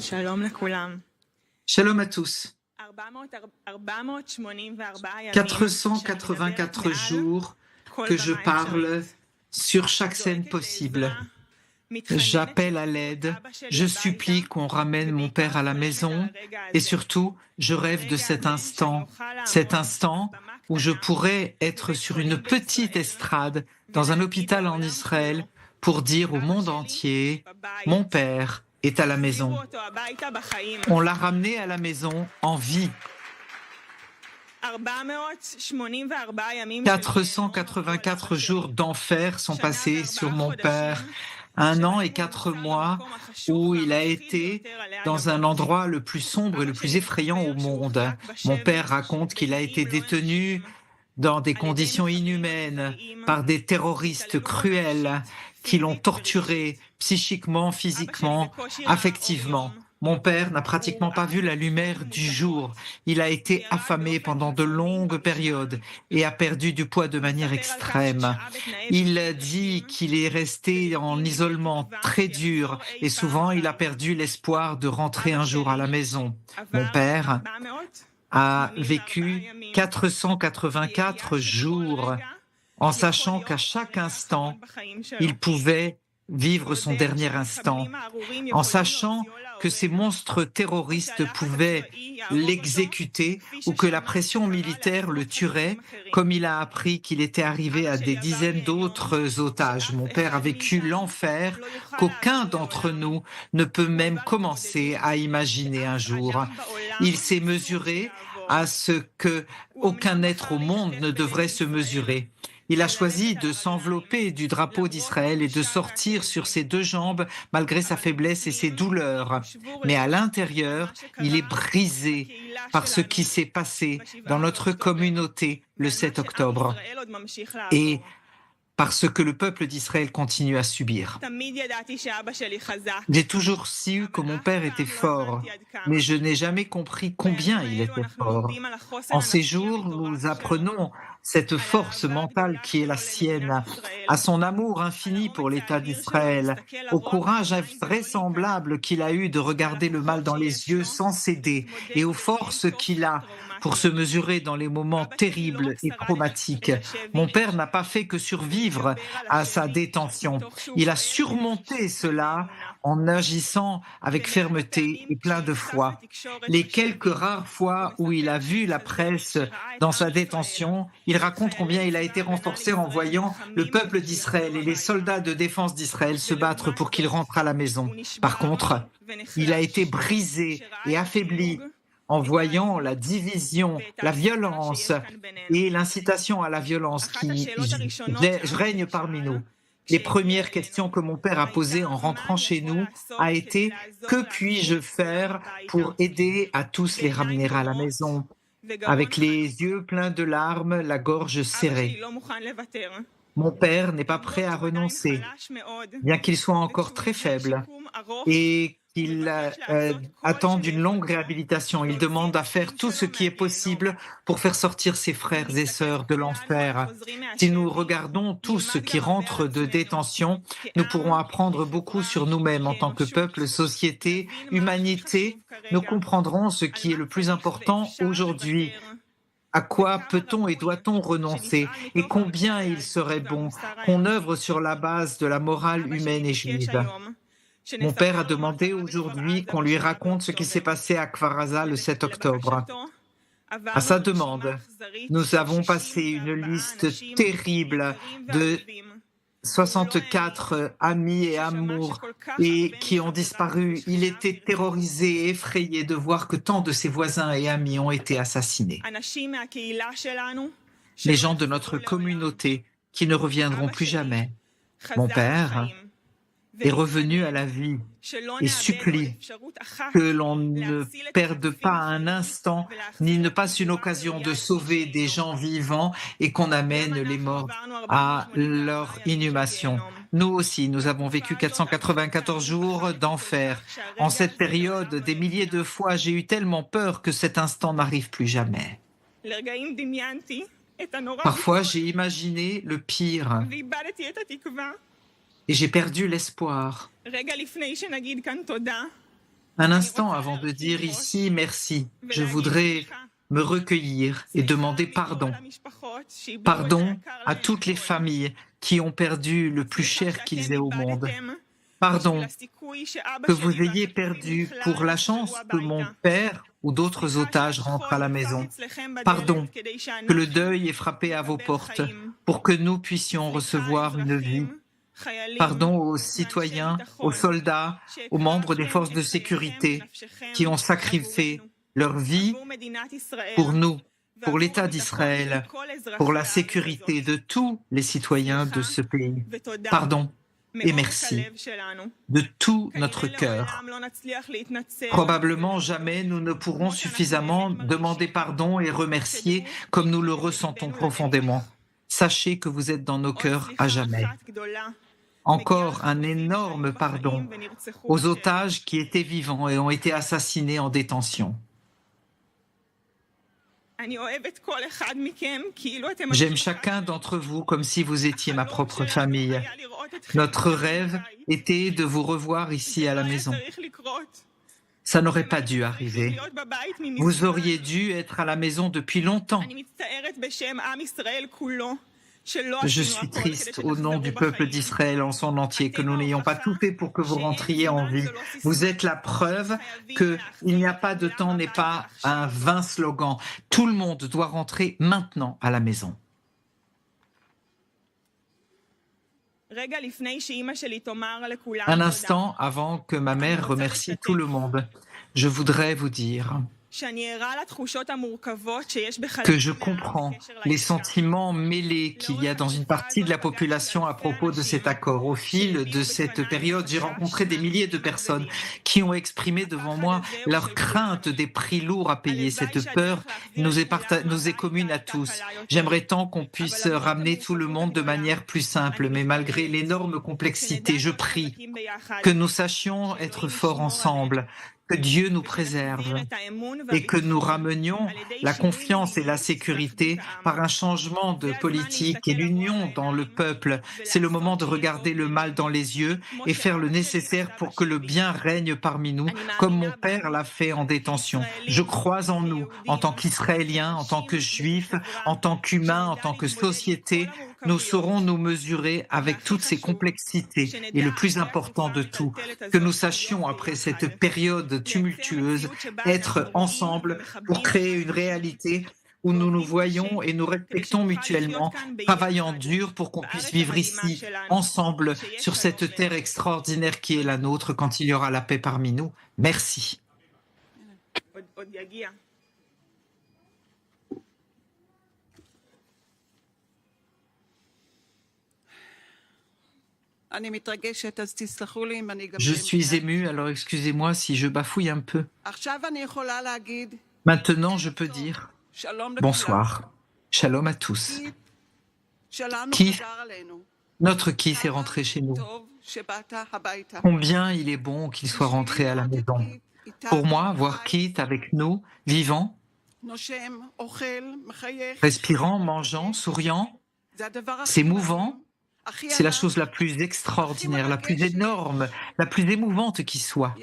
Shalom à tous. 484 jours que je parle sur chaque scène possible. J'appelle à l'aide, je supplie qu'on ramène mon père à la maison et surtout, je rêve de cet instant où je pourrais être sur une petite estrade dans un hôpital en Israël pour dire au monde entier, mon père est à la maison. On l'a ramené à la maison en vie. 484 jours d'enfer sont passés sur mon père, 1 an et 4 mois où il a été dans un endroit le plus sombre et le plus effrayant au monde. Mon père raconte qu'il a été détenu dans des conditions inhumaines par des terroristes cruels qui l'ont torturé psychiquement, physiquement, affectivement. Mon père n'a pratiquement pas vu la lumière du jour. Il a été affamé pendant de longues périodes et a perdu du poids de manière extrême. Il dit qu'il est resté en isolement très dur et souvent il a perdu l'espoir de rentrer un jour à la maison. Mon père a vécu 484 jours en sachant qu'à chaque instant, il pouvait vivre son dernier instant, en sachant que ces monstres terroristes pouvaient l'exécuter ou que la pression militaire le tuerait, comme il a appris qu'il était arrivé à des dizaines d'autres otages. Mon père a vécu l'enfer qu'aucun d'entre nous ne peut même commencer à imaginer un jour. Il s'est mesuré à ce que aucun être au monde ne devrait se mesurer. Il a choisi de s'envelopper du drapeau d'Israël et de sortir sur ses 2 jambes malgré sa faiblesse et ses douleurs. Mais à l'intérieur, il est brisé par ce qui s'est passé dans notre communauté le 7 octobre et par ce que le peuple d'Israël continue à subir. J'ai toujours su que mon père était fort, mais je n'ai jamais compris combien il était fort. En ces jours, nous apprenons cette force mentale qui est la sienne, à son amour infini pour l'État d'Israël, au courage invraisemblable qu'il a eu de regarder le mal dans les yeux sans céder et aux forces qu'il a pour se mesurer dans les moments terribles et traumatiques. Mon père n'a pas fait que survivre à sa détention. Il a surmonté cela en agissant avec fermeté et plein de foi. Les quelques rares fois où il a vu la presse dans sa détention, il raconte combien il a été renforcé en voyant le peuple d'Israël et les soldats de défense d'Israël se battre pour qu'il rentre à la maison. Par contre, il a été brisé et affaibli en voyant la division, la violence et l'incitation à la violence qui règne parmi nous. Les premières questions que mon père a posées en rentrant chez nous a été « Que puis-je faire pour aider à tous les ramener à la maison ?» Avec les yeux pleins de larmes, la gorge serrée. Mon père n'est pas prêt à renoncer, bien qu'il soit encore très faible et qu'il attend une longue réhabilitation. Il demande à faire tout ce qui est possible pour faire sortir ses frères et sœurs de l'enfer. Si nous regardons tous ceux qui rentrent de détention, nous pourrons apprendre beaucoup sur nous-mêmes en tant que peuple, société, humanité. Nous comprendrons ce qui est le plus important aujourd'hui. À quoi peut-on et doit-on renoncer et combien il serait bon qu'on œuvre sur la base de la morale humaine et juive. Mon père a demandé aujourd'hui qu'on lui raconte ce qui s'est passé à Kfar Aza le 7 octobre. À sa demande, nous avons passé une liste terrible de 64 amis et amours et qui ont disparu. Il était terrorisé et effrayé de voir que tant de ses voisins et amis ont été assassinés. Les gens de notre communauté qui ne reviendront plus jamais. Mon père est revenu à la vie et supplie que l'on ne perde pas un instant ni ne passe une occasion de sauver des gens vivants et qu'on amène les morts à leur inhumation. Nous aussi, nous avons vécu 494 jours d'enfer. En cette période, des milliers de fois, j'ai eu tellement peur que cet instant n'arrive plus jamais. Parfois, j'ai imaginé le pire et j'ai perdu l'espoir. Un instant avant de dire ici merci, je voudrais me recueillir et demander pardon. Pardon à toutes les familles qui ont perdu le plus cher qu'ils aient au monde. Pardon que vous ayez perdu pour la chance que mon père ou d'autres otages rentrent à la maison. Pardon que le deuil ait frappé à vos portes pour que nous puissions recevoir une vie. Pardon aux citoyens, aux soldats, aux membres des forces de sécurité qui ont sacrifié leur vie pour nous, pour l'État d'Israël, pour la sécurité de tous les citoyens de ce pays. Pardon et merci de tout notre cœur. Probablement jamais nous ne pourrons suffisamment demander pardon et remercier comme nous le ressentons profondément. Sachez que vous êtes dans nos cœurs à jamais. Encore un énorme pardon aux otages qui étaient vivants et ont été assassinés en détention. J'aime chacun d'entre vous comme si vous étiez ma propre famille. Notre rêve était de vous revoir ici à la maison. Ça n'aurait pas dû arriver. Vous auriez dû être à la maison depuis longtemps. Je suis triste au nom du peuple d'Israël en son entier que nous n'ayons pas tout fait pour que vous rentriez en vie. Vous êtes la preuve qu'il n'y a pas de temps n'est pas un vain slogan. Tout le monde doit rentrer maintenant à la maison. Un instant avant que ma mère remercie tout le monde, je voudrais vous dire que je comprends les sentiments mêlés qu'il y a dans une partie de la population à propos de cet accord. Au fil de cette période, j'ai rencontré des milliers de personnes qui ont exprimé devant moi leur crainte des prix lourds à payer. Cette peur nous est commune à tous. J'aimerais tant qu'on puisse ramener tout le monde de manière plus simple, mais malgré l'énorme complexité, je prie que nous sachions être forts ensemble, que Dieu nous préserve et que nous ramenions la confiance et la sécurité par un changement de politique et l'union dans le peuple. C'est le moment de regarder le mal dans les yeux et faire le nécessaire pour que le bien règne parmi nous, comme mon père l'a fait en détention. Je crois en nous, en tant qu'Israéliens, en tant que Juifs, en tant qu'humains, en tant que société. Nous saurons nous mesurer avec toutes ces complexités et le plus important de tout, que nous sachions après cette période tumultueuse être ensemble pour créer une réalité où nous nous voyons et nous respectons mutuellement, travaillant dur pour qu'on puisse vivre ici, ensemble, sur cette terre extraordinaire qui est la nôtre quand il y aura la paix parmi nous. Merci. Je suis émue, alors excusez-moi si je bafouille un peu. Maintenant, je peux dire bonsoir, shalom à tous. Kif, notre Kif est rentré chez nous. Combien il est bon qu'il soit rentré à la maison. Pour moi, voir Kit avec nous, vivant, respirant, mangeant, souriant, c'est mouvant. C'est la chose la plus extraordinaire, la plus énorme, la plus émouvante qui soit.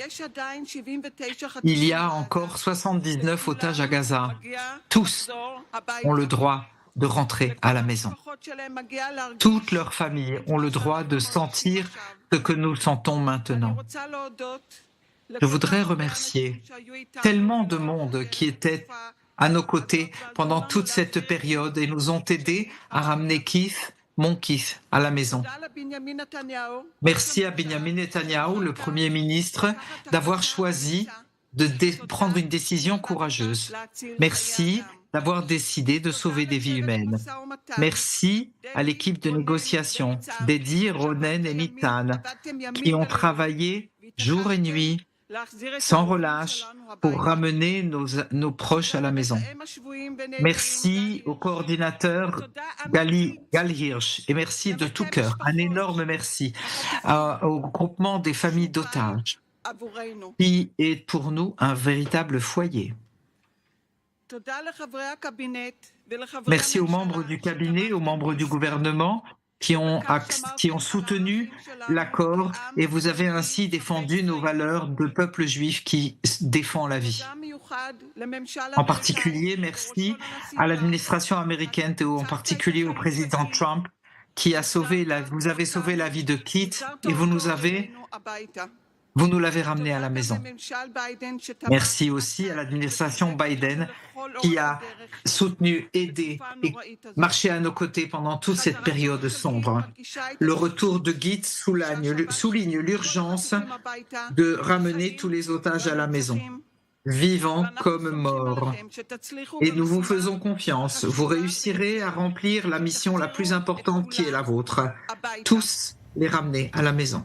Il y a encore 79 otages à Gaza. Tous ont le droit de rentrer à la maison. Toutes leurs familles ont le droit de sentir ce que nous sentons maintenant. Je voudrais remercier tellement de monde qui était à nos côtés pendant toute cette période et nous ont aidés à ramener Kif, mon Kif, à la maison. Merci à Benjamin Netanyahu, le Premier ministre, d'avoir choisi de prendre une décision courageuse. Merci d'avoir décidé de sauver des vies humaines. Merci à l'équipe de négociation, d'Eddie, Ronen et Nitan, qui ont travaillé jour et nuit, sans relâche, pour ramener nos proches à la maison. Merci au coordinateur Gal Hirsch et merci de tout cœur, un énorme merci au groupement des familles d'otages qui est pour nous un véritable foyer. Merci aux membres du cabinet, aux membres du gouvernement qui ont soutenu l'accord et vous avez ainsi défendu nos valeurs de peuple juif qui défend la vie. En particulier, merci à l'administration américaine et en particulier au président Trump vous avez sauvé la vie de Kit et vous nous l'avez ramené à la maison. Merci aussi à l'administration Biden qui a soutenu, aidé et marché à nos côtés pendant toute cette période sombre. Le retour de Git souligne l'urgence de ramener tous les otages à la maison, vivants comme morts. Et nous vous faisons confiance. Vous réussirez à remplir la mission la plus importante qui est la vôtre. Tous les ramener à la maison.